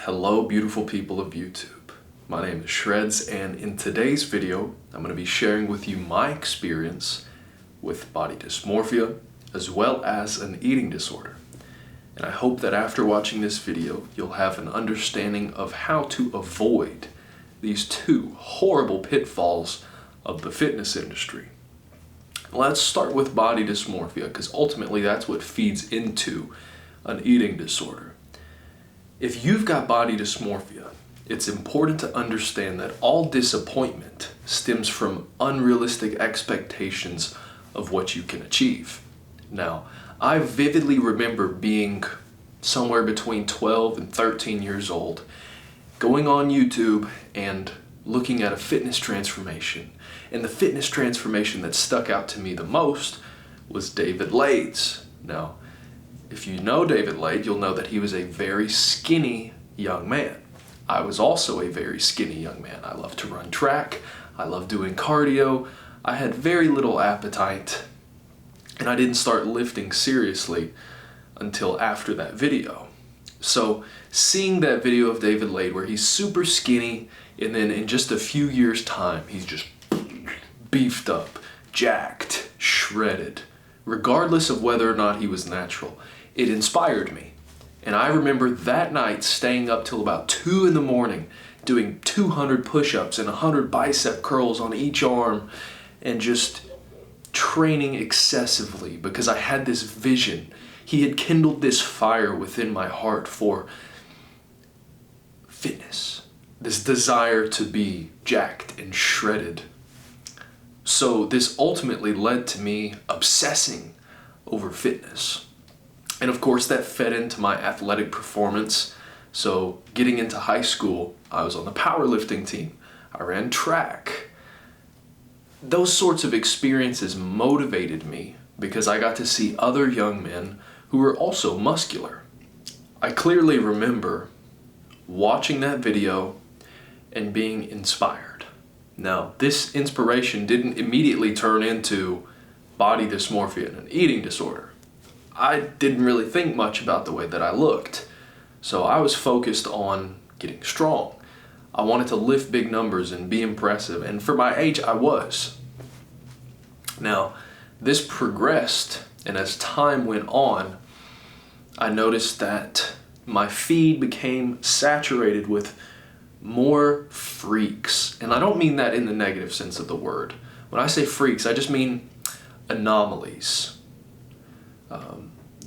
Hello beautiful people of YouTube. My name is Scheereddzz, and in today's video I'm going to be sharing with you my experience with body dysmorphia as well as an eating disorder. And I hope that after watching this video you'll have an understanding of how to avoid these two horrible pitfalls of the fitness industry. Let's start with body dysmorphia, because ultimately that's what feeds into an eating disorder. If you've got body dysmorphia, it's important to understand that all disappointment stems from unrealistic expectations of what you can achieve. Now, I vividly remember being somewhere between 12 and 13 years old, going on YouTube and looking at a fitness transformation. And the fitness transformation that stuck out to me the most was David Laid's. Now, if you know David Laid, you'll know that he was a very skinny young man. I was also a very skinny young man. I loved to run track. I loved doing cardio. I had very little appetite, and I didn't start lifting seriously until after that video. So seeing that video of David Laid where he's super skinny, and then in just a few years' time, he's just beefed up, jacked, shredded, regardless of whether or not he was natural, it inspired me. And I remember that night staying up till about 2 in the morning, doing 200 push-ups and 100 bicep curls on each arm, and just training excessively because I had this vision. He had kindled this fire within my heart for fitness, this desire to be jacked and shredded. So this ultimately led to me obsessing over fitness. And of course that fed into my athletic performance. So getting into high school, I was on the powerlifting team. I ran track. Those sorts of experiences motivated me because I got to see other young men who were also muscular. I clearly remember watching that video and being inspired. Now, this inspiration didn't immediately turn into body dysmorphia and an eating disorder. I didn't really think much about the way that I looked, so I was focused on getting strong. I wanted to lift big numbers and be impressive, and for my age, I was. Now, this progressed, and as time went on, I noticed that my feed became saturated with more freaks. And I don't mean that in the negative sense of the word. When I say freaks, I just mean anomalies.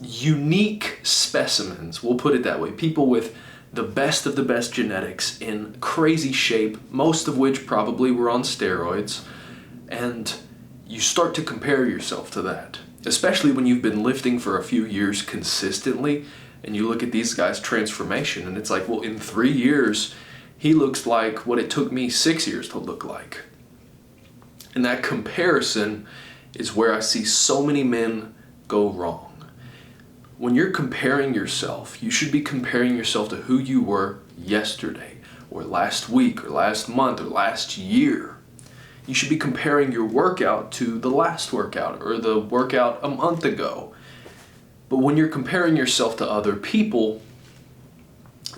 Unique specimens, we'll put it that way. People with the best of the best genetics in crazy shape, most of which probably were on steroids. And you start to compare yourself to that, especially when you've been lifting for a few years consistently, and you look at these guys' transformation, and it's like, well, in 3 years, he looks like what it took me 6 years to look like. And that comparison is where I see so many men go wrong. When you're comparing yourself, you should be comparing yourself to who you were yesterday, or last week, or last month, or last year. You should be comparing your workout to the last workout, or the workout a month ago. But when you're comparing yourself to other people,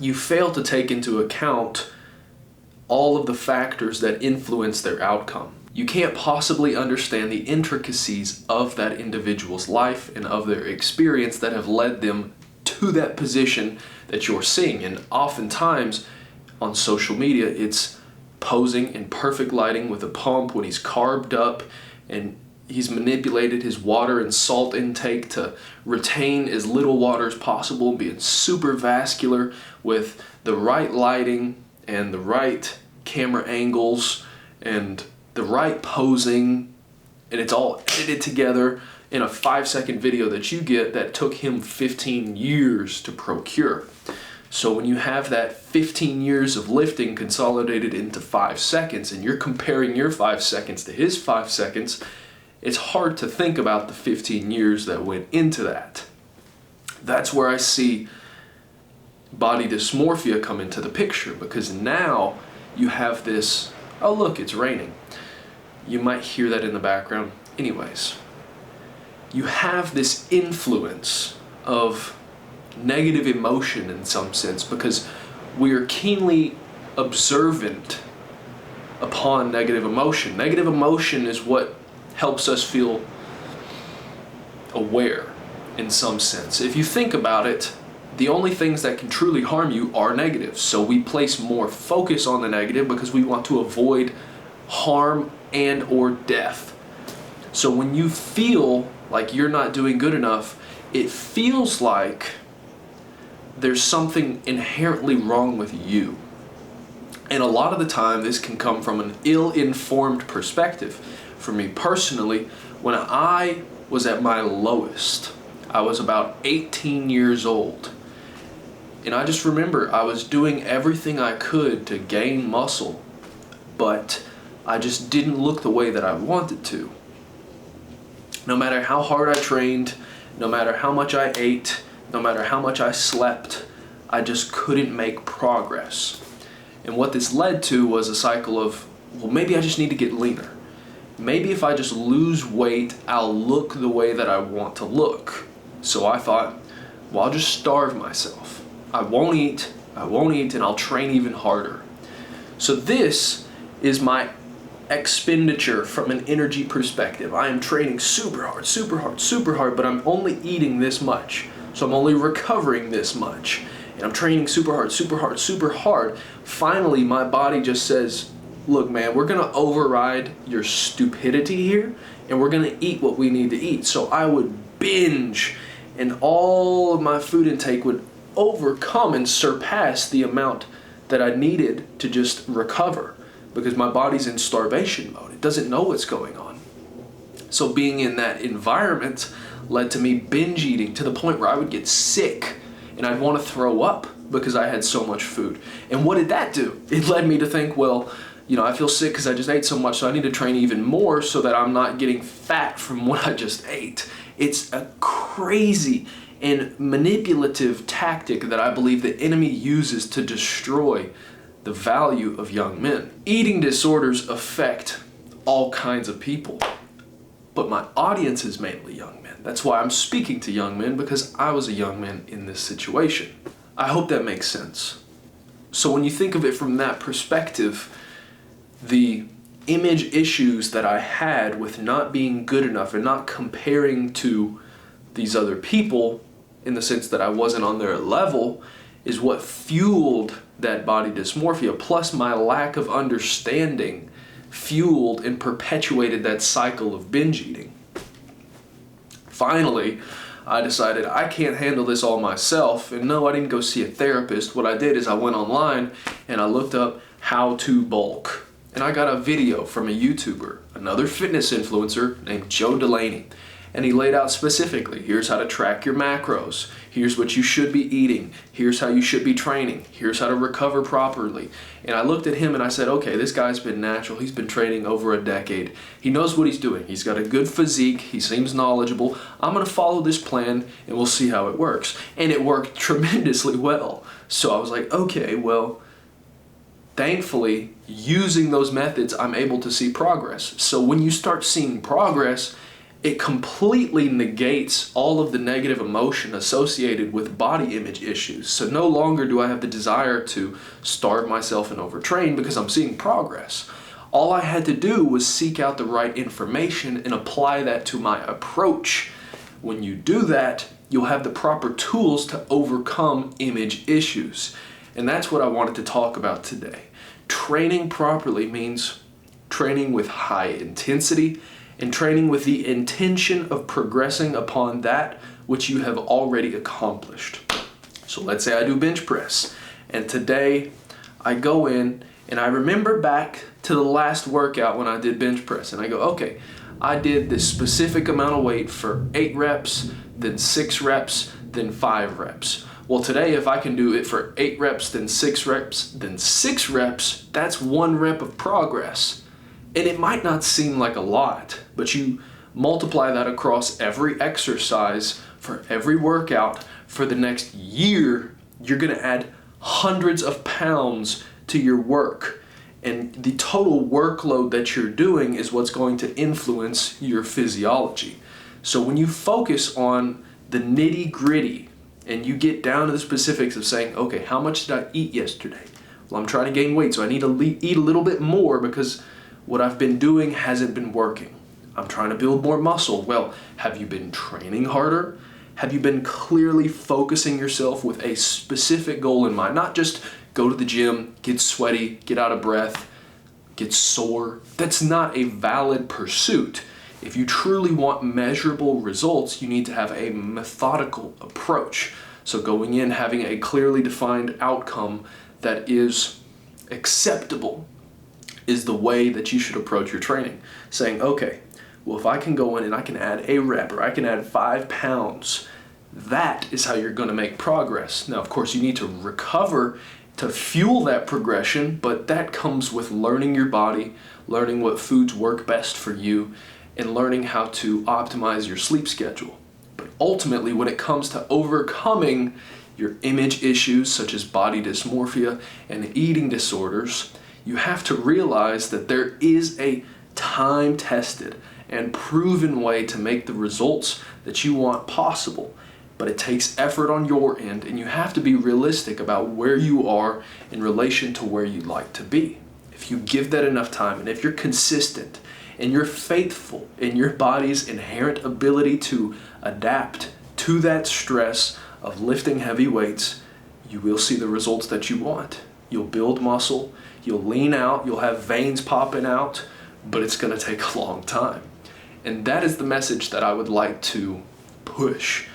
you fail to take into account all of the factors that influence their outcome. You can't possibly understand the intricacies of that individual's life and of their experience that have led them to that position that you're seeing. And oftentimes on social media, it's posing in perfect lighting with a pump when he's carved up and he's manipulated his water and salt intake to retain as little water as possible, being super vascular with the right lighting and the right camera angles and the right posing, and it's all edited together in a 5-second video that you get that took him 15 years to procure. So when you have that 15 years of lifting consolidated into 5 seconds, and you're comparing your 5 seconds to his 5 seconds, it's hard to think about the 15 years that went into that. That's where I see body dysmorphia come into the picture, because now you have this, oh look, it's raining. You might hear that in the background. Anyways, you have this influence of negative emotion in some sense, because we are keenly observant upon negative emotion. Negative emotion is what helps us feel aware in some sense. If you think about it, the only things that can truly harm you are negative. So we place more focus on the negative because we want to avoid harm and or death. So when you feel like you're not doing good enough, it feels like there's something inherently wrong with you. And a lot of the time this can come from an ill-informed perspective. For me personally, when I was at my lowest, I was about 18 years old. And I just remember I was doing everything I could to gain muscle, but I just didn't look the way that I wanted to. No matter how hard I trained, no matter how much I ate, no matter how much I slept, I just couldn't make progress. And what this led to was a cycle of, well, maybe I just need to get leaner. Maybe if I just lose weight, I'll look the way that I want to look. So I thought, well, I'll just starve myself. I won't eat, and I'll train even harder. So this is my expenditure from an energy perspective. I am training super hard, but I'm only eating this much. So I'm only recovering this much. And I'm training super hard. Finally, my body just says, look, man, we're gonna override your stupidity here, and we're gonna eat what we need to eat. So I would binge, and all of my food intake would overcome and surpass the amount that I needed to just recover, because my body's in starvation mode. It doesn't know what's going on. So being in that environment led to me binge eating to the point where I would get sick and I'd want to throw up because I had so much food. And what did that do? It led me to think, well, I feel sick because I just ate so much, so I need to train even more so that I'm not getting fat from what I just ate. It's a crazy and manipulative tactic that I believe the enemy uses to destroy the value of young men. Eating disorders affect all kinds of people, but my audience is mainly young men. That's why I'm speaking to young men, because I was a young man in this situation. I hope that makes sense. So when you think of it from that perspective, the image issues that I had with not being good enough and not comparing to these other people in the sense that I wasn't on their level is what fueled that body dysmorphia, plus my lack of understanding fueled and perpetuated that cycle of binge eating. Finally, I decided I can't handle this all myself, and no, I didn't go see a therapist. What I did is I went online and I looked up how to bulk. And I got a video from a YouTuber, another fitness influencer named Joe Delaney. And he laid out specifically, here's how to track your macros, here's what you should be eating, here's how you should be training, here's how to recover properly. And I looked at him and I said, okay, this guy's been natural, he's been training over a decade, he knows what he's doing, he's got a good physique, he seems knowledgeable, I'm gonna follow this plan and we'll see how it works. And it worked tremendously well. So I was like, okay, well, thankfully, using those methods, I'm able to see progress. So when you start seeing progress, it completely negates all of the negative emotion associated with body image issues. So no longer do I have the desire to starve myself and overtrain because I'm seeing progress. All I had to do was seek out the right information and apply that to my approach. When you do that, you'll have the proper tools to overcome image issues. And that's what I wanted to talk about today. Training properly means training with high intensity and training with the intention of progressing upon that which you have already accomplished. So let's say I do bench press, and today I go in and I remember back to the last workout when I did bench press, and I go, okay, I did this specific amount of weight for 8 reps, then 6 reps, then 5 reps. Well, today, if I can do it for 8 reps, then 6 reps, then 6 reps, that's 1 rep of progress. And it might not seem like a lot, but you multiply that across every exercise for every workout for the next year, you're gonna add hundreds of pounds to your work. And the total workload that you're doing is what's going to influence your physiology. So when you focus on the nitty-gritty and you get down to the specifics of saying, okay, how much did I eat yesterday? Well, I'm trying to gain weight, so I need to eat a little bit more because what I've been doing hasn't been working. I'm trying to build more muscle. Well, have you been training harder? Have you been clearly focusing yourself with a specific goal in mind? Not just go to the gym, get sweaty, get out of breath, get sore. That's not a valid pursuit. If you truly want measurable results, you need to have a methodical approach. So going in, having a clearly defined outcome that is acceptable is the way that you should approach your training. Saying, okay, well, if I can go in and I can add a rep or I can add 5 pounds, that is how you're going to make progress. Now, of course, you need to recover to fuel that progression, but that comes with learning your body, learning what foods work best for you, and learning how to optimize your sleep schedule. But ultimately, when it comes to overcoming your image issues such as body dysmorphia and eating disorders, you have to realize that there is a time-tested and proven way to make the results that you want possible. But it takes effort on your end, and you have to be realistic about where you are in relation to where you'd like to be. If you give that enough time, and if you're consistent, and you're faithful in your body's inherent ability to adapt to that stress of lifting heavy weights, you will see the results that you want. You'll build muscle, you'll lean out, you'll have veins popping out, but it's going to take a long time. And that is the message that I would like to push.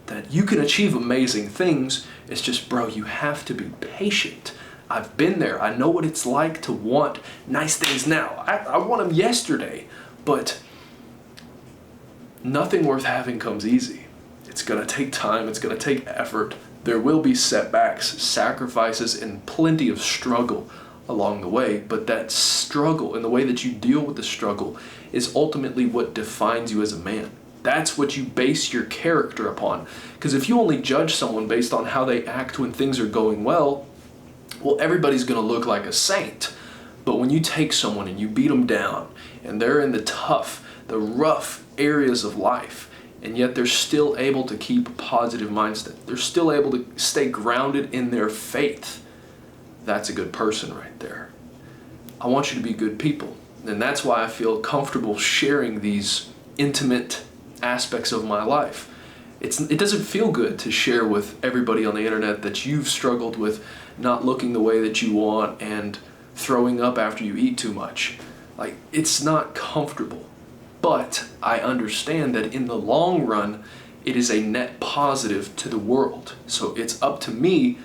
That you can achieve amazing things. It's just, bro, you have to be patient. I've been there. I know what it's like to want nice things now. I want them yesterday, but nothing worth having comes easy. It's going to take time. It's going to take effort. There will be setbacks, sacrifices, and plenty of struggle along the way, but that struggle and the way that you deal with the struggle is ultimately what defines you as a man. That's what you base your character upon. Because if you only judge someone based on how they act when things are going well, everybody's going to look like a saint. But when you take someone and you beat them down, and they're in the rough areas of life, and yet they're still able to keep a positive mindset, they're still able to stay grounded in their faith, that's a good person right there. I want you to be good people. And that's why I feel comfortable sharing these intimate aspects of my life. It doesn't feel good to share with everybody on the internet that you've struggled with not looking the way that you want and throwing up after you eat too much. Like, it's not comfortable. But I understand that in the long run, it is a net positive to the world. So it's up to me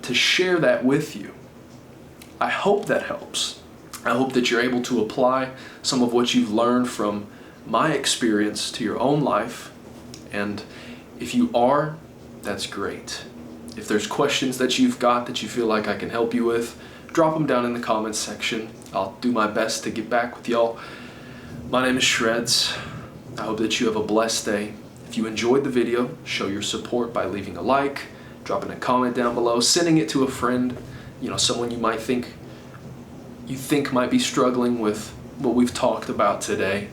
to share that with you. I hope that helps. I hope that you're able to apply some of what you've learned from my experience to your own life. And if you are, that's great. If there's questions that you've got that you feel like I can help you with, drop them down in the comments section. I'll do my best to get back with y'all. My name is Scheereddzz. I hope that you have a blessed day. If you enjoyed the video, show your support by leaving a like, dropping a comment down below, sending it to a friend, someone you think might be struggling with what we've talked about today.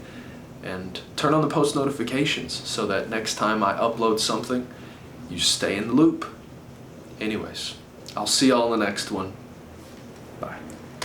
And turn on the post notifications so that next time I upload something, you stay in the loop. Anyways, I'll see y'all in the next one.